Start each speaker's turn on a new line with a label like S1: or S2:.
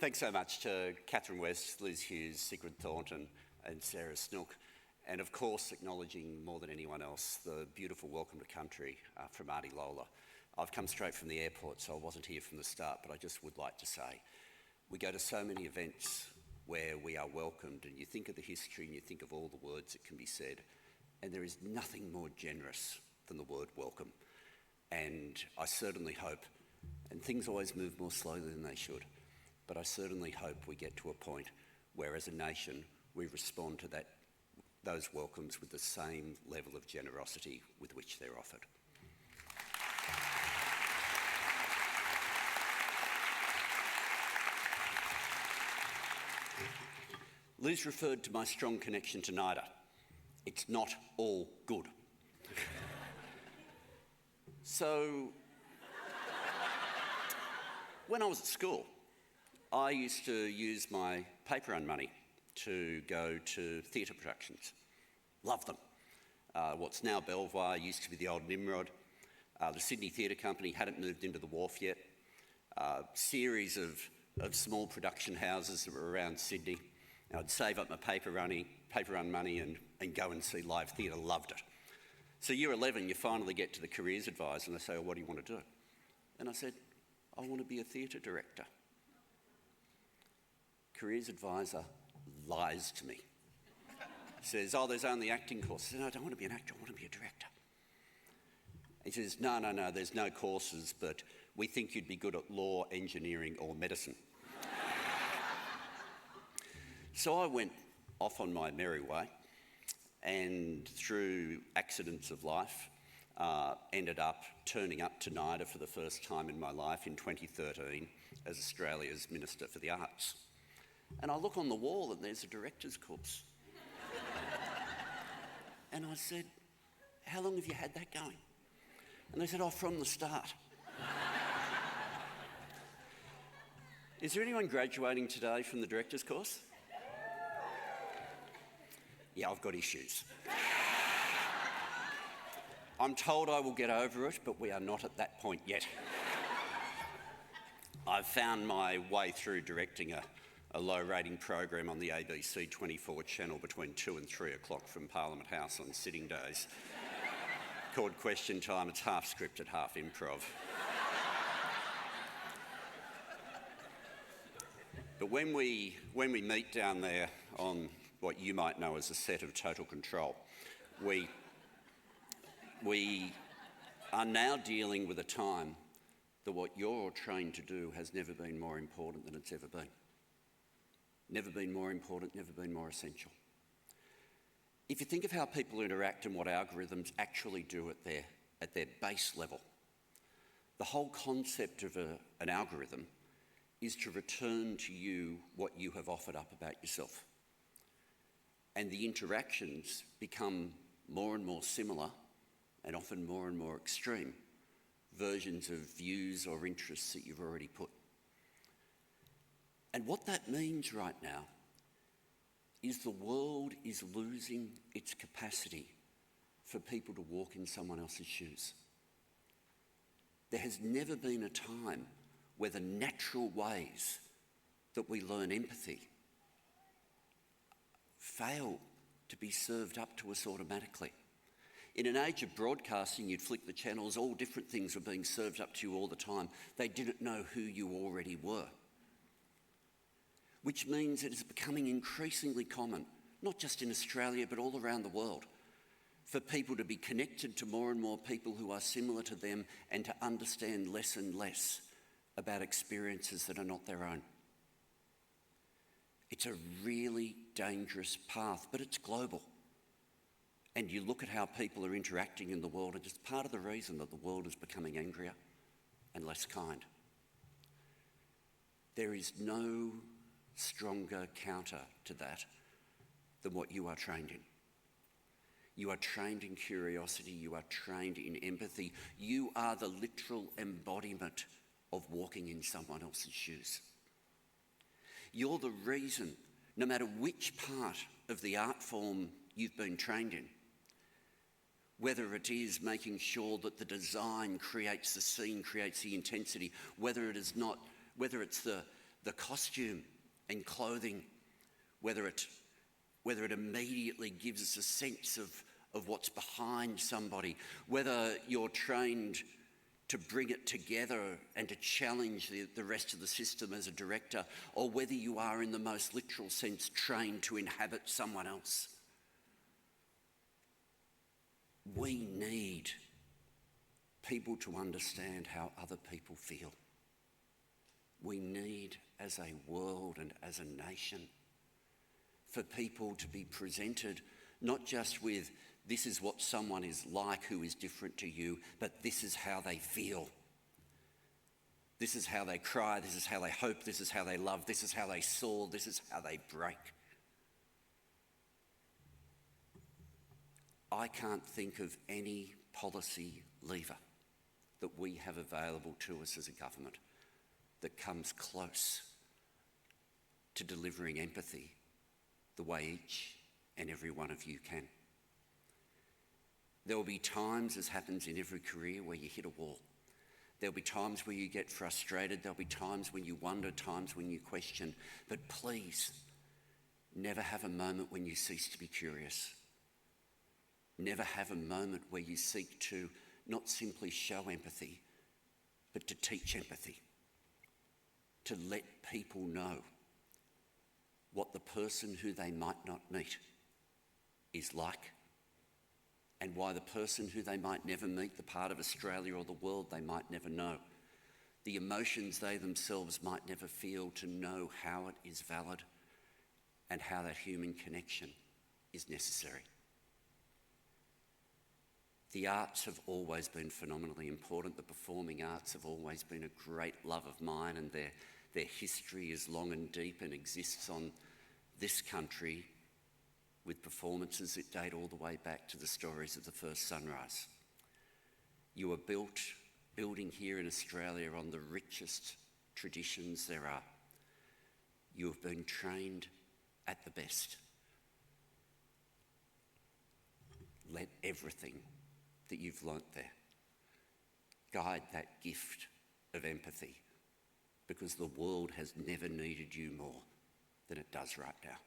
S1: Thanks so much to Catherine West, Liz Hughes, Sigrid Thornton and Sarah Snook, and of course acknowledging more than anyone else the beautiful welcome to country from Marty Lola. I've come straight from the airport, so I wasn't here from the start, but I just would like to say we go to so many events where we are welcomed, and you think of the history and you think of all the words that can be said, and there is nothing more generous than the word welcome. And I certainly hope, and things always move more slowly than they should, but I certainly hope we get to a point where as a nation we respond to those welcomes with the same level of generosity with which they're offered. Liz referred to my strong connection to NIDA. It's not all good. So, when I was at school, I used to use my paper run money to go to theatre productions. Loved them. What's now Belvoir used to be the old Nimrod. The Sydney Theatre Company hadn't moved into the wharf yet. Series of small production houses that were around Sydney. I'd save up my paper run money and go and see live theatre. Loved it. So year 11, you finally get to the careers advisor and they say, "Oh, what do you want to do?" And I said, "I want to be a theatre director." Careers advisor lies to me. Says, "Oh, there's only acting courses." I said, "No, I don't want to be an actor, I want to be a director." He says, no, there's no courses, but we think you'd be good at law, engineering or medicine." So I went off on my merry way, and through accidents of life, ended up turning up to NIDA for the first time in my life in 2013 as Australia's Minister for the Arts. And I look on the wall and there's a director's course. And I said, "How long have you had that going?" And they said, "Oh, from the start." Is there anyone graduating today from the director's course? Yeah, I've got issues. I'm told I will get over it, but we are not at that point yet. I've found my way through directing a low-rating program on the ABC 24 channel between 2 and 3 o'clock from Parliament House on sitting days, called Question Time. It's half scripted, half improv. But when we meet down there on what you might know as a set of Total Control, we are now dealing with a time that what you're trained to do has never been more important than it's ever been. Never been more important, never been more essential. If you think of how people interact and what algorithms actually do at their base level, the whole concept of an algorithm is to return to you what you have offered up about yourself. And the interactions become more and more similar and often more and more extreme versions of views or interests that you've already put. And what that means right now is the world is losing its capacity for people to walk in someone else's shoes. There has never been a time where the natural ways that we learn empathy fail to be served up to us automatically. In an age of broadcasting, you'd flick the channels, all different things were being served up to you all the time. They didn't know who you already were. Which means it is becoming increasingly common, not just in Australia, but all around the world, for people to be connected to more and more people who are similar to them and to understand less and less about experiences that are not their own. It's a really dangerous path, but it's global. And you look at how people are interacting in the world, and it's part of the reason that the world is becoming angrier and less kind. There is no stronger counter to that than what you are trained in. You are trained in curiosity, you are trained in empathy. You are the literal embodiment of walking in someone else's shoes. You're the reason, no matter which part of the art form you've been trained in, whether it is making sure that the design creates the scene, creates the intensity, whether it's the costume and clothing, whether it immediately gives us a sense of what's behind somebody, whether you're trained to bring it together and to challenge the rest of the system as a director, or whether you are in the most literal sense trained to inhabit someone else. We need people to understand how other people feel. We need, as a world and as a nation, for people to be presented not just with this is what someone is like who is different to you, but this is how they feel. This is how they cry, this is how they hope, this is how they love, this is how they soar, this is how they break. I can't think of any policy lever that we have available to us as a government that comes close to delivering empathy the way each and every one of you can. There will be times, as happens in every career, where you hit a wall. There'll be times where you get frustrated. There'll be times when you wonder, times when you question. But please, never have a moment when you cease to be curious. Never have a moment where you seek to not simply show empathy, but to teach empathy. To let people know what the person who they might not meet is like, and why the person who they might never meet, the part of Australia or the world they might never know, the emotions they themselves might never feel, to know how it is valid and how that human connection is necessary. The arts have always been phenomenally important. The performing arts have always been a great love of mine, and their history is long and deep and exists on this country with performances that date all the way back to the stories of the first sunrise. You were building here in Australia on the richest traditions there are. You have been trained at the best. Let everything that you've learnt there guide that gift of empathy, because the world has never needed you more than it does right now.